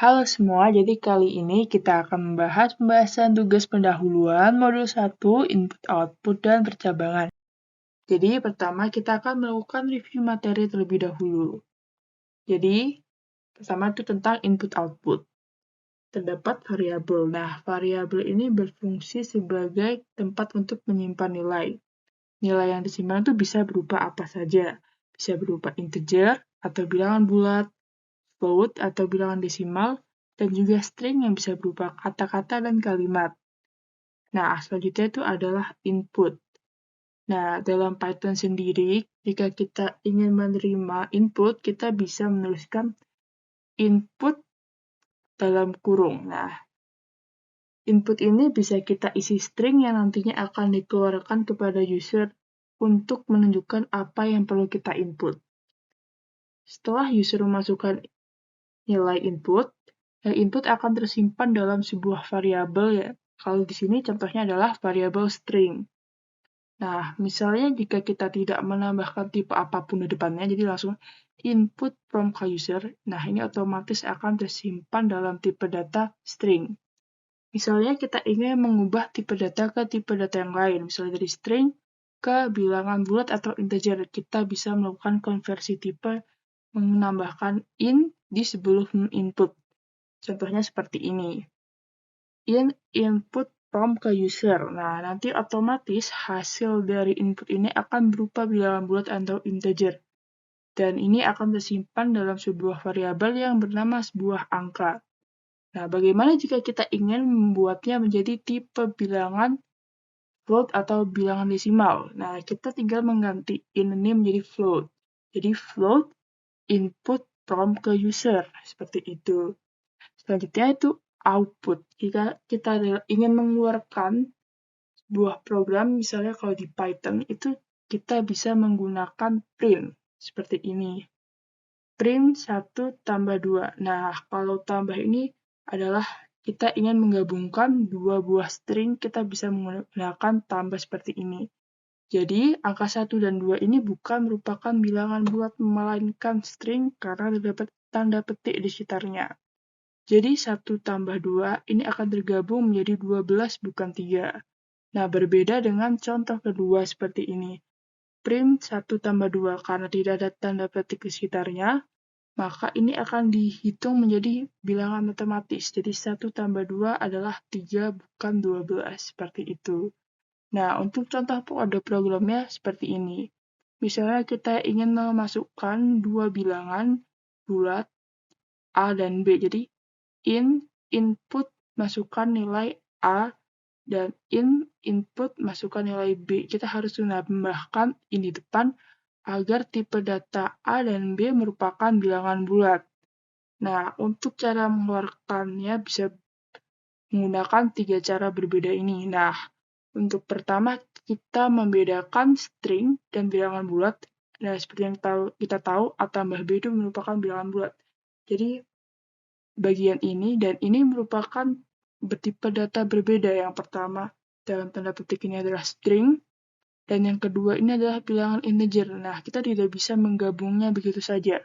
Halo semua, jadi kali ini kita akan membahas pembahasan tugas pendahuluan modul 1, input, output, dan percabangan. Jadi pertama kita akan melakukan review materi terlebih dahulu. Jadi pertama itu tentang input output. Terdapat variabel. Nah, variabel ini berfungsi sebagai tempat untuk menyimpan nilai. Nilai yang disimpan itu bisa berupa apa saja. Bisa berupa integer atau bilangan bulat, float atau bilangan desimal, dan juga string yang bisa berupa kata-kata dan kalimat. Nah, selanjutnya itu adalah input. Nah, dalam Python sendiri, jika kita ingin menerima input, kita bisa menuliskan input dalam kurung. Nah, input ini bisa kita isi string yang nantinya akan dikeluarkan kepada user untuk menunjukkan apa yang perlu kita input. Setelah user memasukkan nilai input akan tersimpan dalam sebuah variabel ya. Kalau di sini contohnya adalah variabel string. Nah, misalnya jika kita tidak menambahkan tipe apapun di depannya, jadi langsung input from user, nah ini otomatis akan tersimpan dalam tipe data string. Misalnya kita ingin mengubah tipe data ke tipe data yang lain, misalnya dari string ke bilangan bulat atau integer, kita bisa melakukan konversi tipe menambahkan in di sebelum input. Contohnya seperti ini. Input from ke user. Nah, nanti otomatis hasil dari input ini akan berupa bilangan bulat atau integer. Dan ini akan tersimpan dalam sebuah variabel yang bernama sebuah angka. Nah, bagaimana jika kita ingin membuatnya menjadi tipe bilangan float atau bilangan desimal? Nah, kita tinggal mengganti in ini menjadi float. Jadi float input from ke user, seperti itu. Selanjutnya itu output. Jika kita ingin mengeluarkan sebuah program, misalnya kalau di Python, itu kita bisa menggunakan print, seperti ini. Print 1 tambah 2. Nah, kalau tambah ini adalah kita ingin menggabungkan dua buah string, kita bisa menggunakan tambah seperti ini. Jadi, angka 1 dan 2 ini bukan merupakan bilangan bulat, melainkan string karena terdapat tanda petik di sekitarnya. Jadi 1 tambah 2 ini akan tergabung menjadi 12 bukan 3. Nah, berbeda dengan contoh kedua seperti ini. Print 1 tambah 2 karena tidak ada tanda petik di sekitarnya, maka ini akan dihitung menjadi bilangan matematis. Jadi 1 tambah 2 adalah 3 bukan 12, seperti itu. Nah, untuk contoh kode programnya seperti ini. Misalnya kita ingin memasukkan dua bilangan bulat A dan B. Jadi input masukkan nilai A dan input masukkan nilai B. Kita harus menambahkan ini depan agar tipe data A dan B merupakan bilangan bulat. Nah, untuk cara mengeluarkannya bisa menggunakan 3 cara berbeda ini. Nah, untuk pertama kita membedakan string dan bilangan bulat. Nah, seperti yang kita tahu A tambah B itu merupakan bilangan bulat. Jadi bagian ini dan ini merupakan bertipe data berbeda. Yang pertama dalam tanda petik ini adalah string dan yang kedua ini adalah bilangan integer. Nah, kita tidak bisa menggabungnya begitu saja.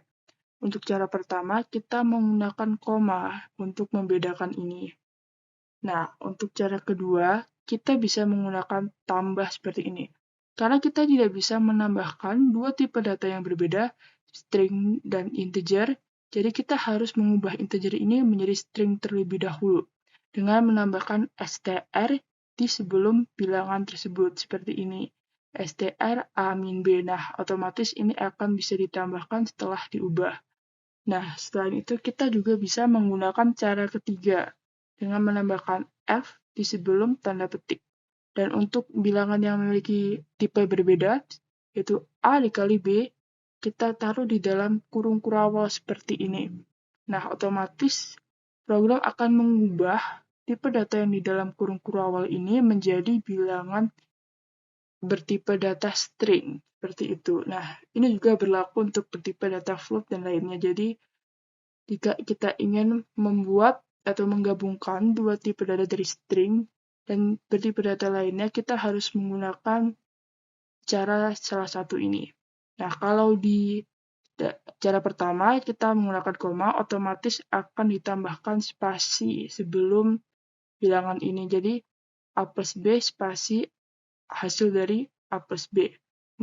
Untuk cara pertama kita menggunakan koma untuk membedakan ini. Nah, untuk cara kedua kita bisa menggunakan tambah seperti ini. Karena kita tidak bisa menambahkan dua tipe data yang berbeda, string dan integer, jadi kita harus mengubah integer ini menjadi string terlebih dahulu dengan menambahkan str di sebelum bilangan tersebut seperti ini. str a min b. Nah, otomatis ini akan bisa ditambahkan setelah diubah. Nah, selain itu kita juga bisa menggunakan cara ketiga dengan menambahkan f di sebelum tanda petik. Dan untuk bilangan yang memiliki tipe berbeda, yaitu a dikali b, kita taruh di dalam kurung kurawal seperti ini. Nah, otomatis program akan mengubah tipe data yang di dalam kurung kurawal ini menjadi bilangan bertipe data string, seperti itu. Nah, ini juga berlaku untuk bertipe data float dan lainnya. Jadi, jika kita ingin membuat atau menggabungkan dua tipe data dari string dan bertipe data lainnya, kita harus menggunakan cara salah satu ini. Nah, kalau di Cara pertama, kita menggunakan koma, otomatis akan ditambahkan spasi sebelum bilangan ini. Jadi, A plus B spasi hasil dari A plus B.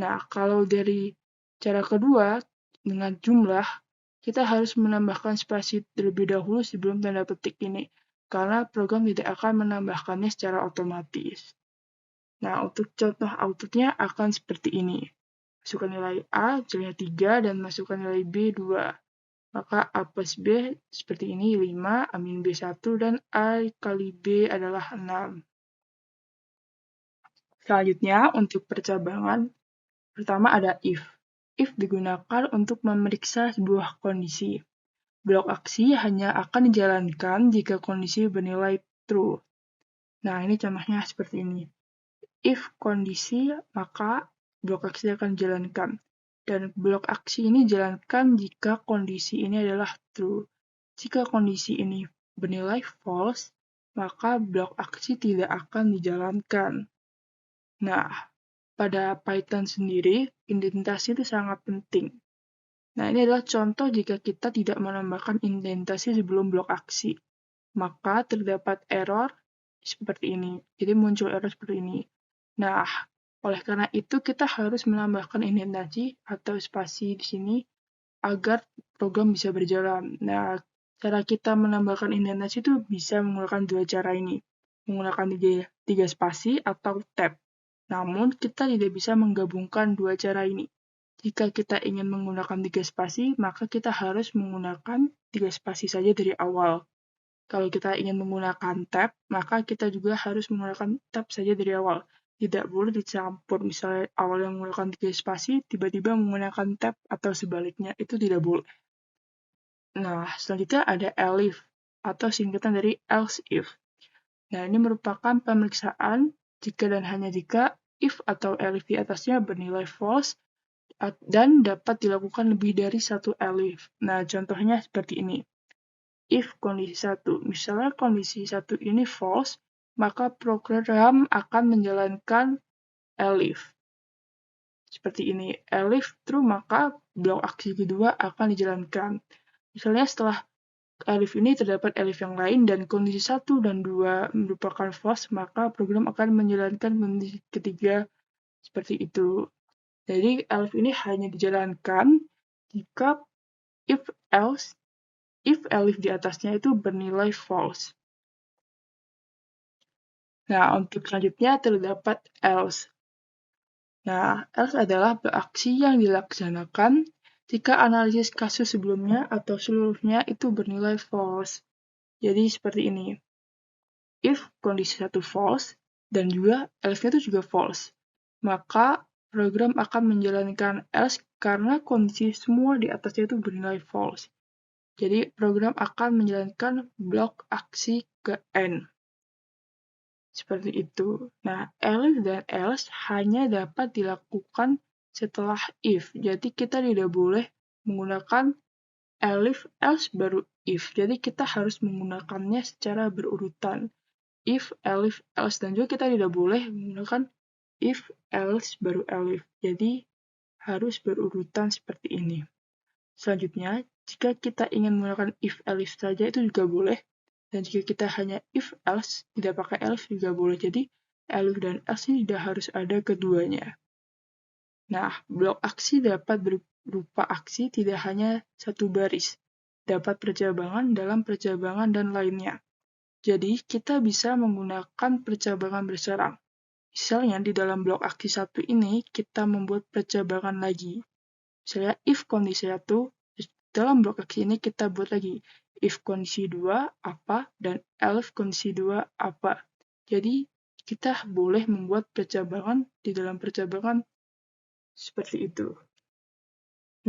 Nah, kalau dari cara kedua, dengan jumlah, kita harus menambahkan spasi terlebih dahulu sebelum tanda petik ini, karena program tidak akan menambahkannya secara otomatis. Nah, untuk contoh outputnya akan seperti ini. Masukkan nilai A, jadinya 3, dan masukkan nilai B, 2. Maka A plus B seperti ini 5, A min B 1, dan A kali B adalah 6. Selanjutnya, untuk percabangan, pertama ada if. If digunakan untuk memeriksa sebuah kondisi. Blok aksi hanya akan dijalankan jika kondisi bernilai true. Nah, ini contohnya seperti ini. If kondisi, maka blok aksi akan dijalankan. Dan blok aksi ini dijalankan jika kondisi ini adalah true. Jika kondisi ini bernilai false, maka blok aksi tidak akan dijalankan. Nah, pada Python sendiri, indentasi itu sangat penting. Nah, ini adalah contoh jika kita tidak menambahkan indentasi sebelum blok aksi. Maka terdapat error seperti ini. Jadi muncul error seperti ini. Nah, oleh karena itu kita harus menambahkan indentasi atau spasi di sini agar program bisa berjalan. Nah, cara kita menambahkan indentasi itu bisa menggunakan dua cara ini. Menggunakan tiga spasi atau tab. Namun, kita tidak bisa menggabungkan dua cara ini. Jika kita ingin menggunakan tiga spasi, maka kita harus menggunakan tiga spasi saja dari awal. Kalau kita ingin menggunakan tab, maka kita juga harus menggunakan tab saja dari awal. Tidak boleh dicampur, misalnya awal yang menggunakan tiga spasi, tiba-tiba menggunakan tab atau sebaliknya, itu tidak boleh. Nah, selanjutnya ada elif, atau singkatan dari else if. Nah, ini merupakan pemeriksaan jika dan hanya jika if atau elif di atasnya bernilai false dan dapat dilakukan lebih dari satu elif. Nah, contohnya seperti ini. If kondisi 1, misalnya kondisi 1 ini false, maka program akan menjalankan elif. Seperti ini, elif true, maka blok aksi kedua akan dijalankan. Misalnya setelah elif ini terdapat elif yang lain dan kondisi 1 dan 2 merupakan false, maka program akan menjalankan kondisi ketiga seperti itu. Jadi elif ini hanya dijalankan jika if elif di atasnya itu bernilai false. Nah, untuk selanjutnya terdapat else. Nah, else adalah aksi yang dilaksanakan jika analisis kasus sebelumnya atau seluruhnya itu bernilai false. Jadi seperti ini. If kondisi 1 false, dan juga else-nya itu juga false, maka program akan menjalankan else karena kondisi semua di atasnya itu bernilai false. Jadi program akan menjalankan blok aksi ke N. Seperti itu. Nah, elif dan else hanya dapat dilakukan setelah if. Jadi kita tidak boleh menggunakan elif, else, baru if. Jadi kita harus menggunakannya secara berurutan. If, elif, else, dan juga kita tidak boleh menggunakan if, else, baru elif. Jadi harus berurutan seperti ini. Selanjutnya, jika kita ingin menggunakan if, elif saja itu juga boleh. Dan jika kita hanya if, else, tidak pakai elif juga boleh. Jadi, elif dan else ini tidak harus ada keduanya. Nah, blok aksi dapat berupa aksi tidak hanya satu baris. Dapat percabangan dalam percabangan dan lainnya. Jadi, kita bisa menggunakan percabangan berserang. Misalnya, di dalam blok aksi 1 ini, kita membuat percabangan lagi. Misalnya, if kondisi 1, dalam blok aksi ini kita buat lagi if kondisi 2 apa dan else kondisi 2 apa. Jadi kita boleh membuat percabangan di dalam percabangan seperti itu.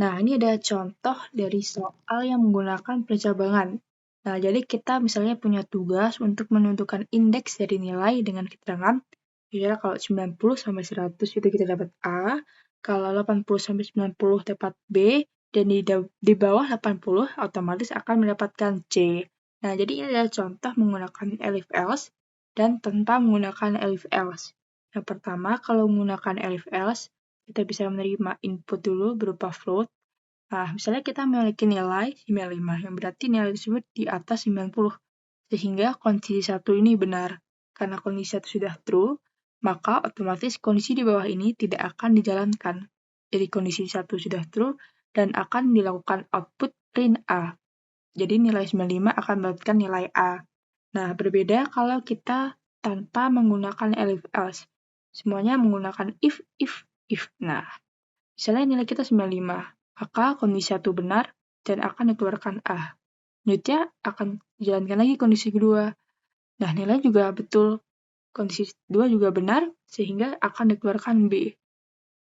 Nah, ini ada contoh dari soal yang menggunakan percabangan. Nah, jadi kita misalnya punya tugas untuk menentukan indeks dari nilai dengan keterangan, misalnya kalau 90 sampai 100 itu kita dapat A, kalau 80 sampai 90 dapat B, dan di bawah 80 otomatis akan mendapatkan C. Nah, jadi ini adalah contoh menggunakan elif else dan tanpa menggunakan elif else. Yang pertama, kalau menggunakan elif else, kita bisa menerima input dulu berupa float, Nah, misalnya kita memiliki nilai 95, yang berarti nilai tersebut di atas 90, sehingga kondisi 1 ini benar. Karena kondisi 1 sudah true, maka otomatis kondisi di bawah ini tidak akan dijalankan. Jadi kondisi 1 sudah true, dan akan dilakukan output print A. Jadi nilai 95 akan mendapatkan nilai A. Nah, berbeda kalau kita tanpa menggunakan elif else. Semuanya menggunakan if. Nah, misalnya nilai kita 95, maka kondisi 1 benar dan akan dikeluarkan A. Selanjutnya akan dijalankan lagi kondisi kedua. Nah, nilai juga betul. Kondisi 2 juga benar, sehingga akan dikeluarkan B.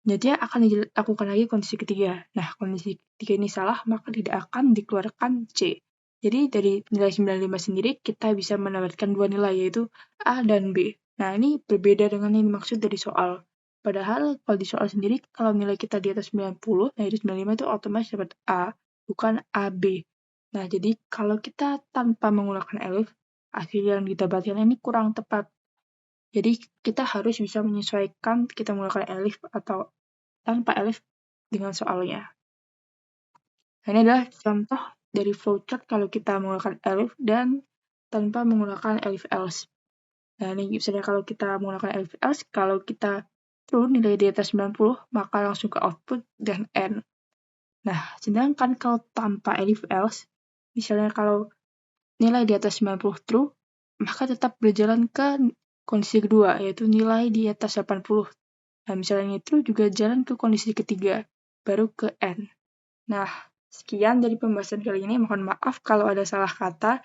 Selanjutnya akan dilakukan lagi kondisi ketiga. Nah, kondisi ketiga ini salah, maka tidak akan dikeluarkan C. Jadi dari nilai 95 sendiri, kita bisa mendapatkan dua nilai, yaitu A dan B. Nah, ini berbeda dengan yang dimaksud dari soal. Padahal kalau di soal sendiri, kalau nilai kita di atas 90, nah itu 95 itu otomatis dapat A, bukan AB. Nah, jadi kalau kita tanpa menggunakan elif, hasil yang didapatkan ini kurang tepat. Jadi kita harus bisa menyesuaikan kita menggunakan elif atau tanpa elif dengan soalnya. Nah, ini adalah contoh dari flowchart kalau kita menggunakan elif dan tanpa menggunakan elif else. Nah, ini misalnya kalau kita menggunakan elif else, kalau kita true nilai di atas 90, maka langsung ke output dan end. Nah, sedangkan kalau tanpa elif else, misalnya kalau nilai di atas 90 true, maka tetap berjalan ke kondisi kedua, yaitu nilai di atas 80. Nah, misalnya ini true juga jalan ke kondisi ketiga, baru ke end. Nah, sekian dari pembahasan kali ini. Mohon maaf kalau ada salah kata,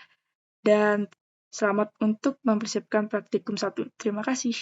dan selamat untuk mempersiapkan praktikum 1. Terima kasih.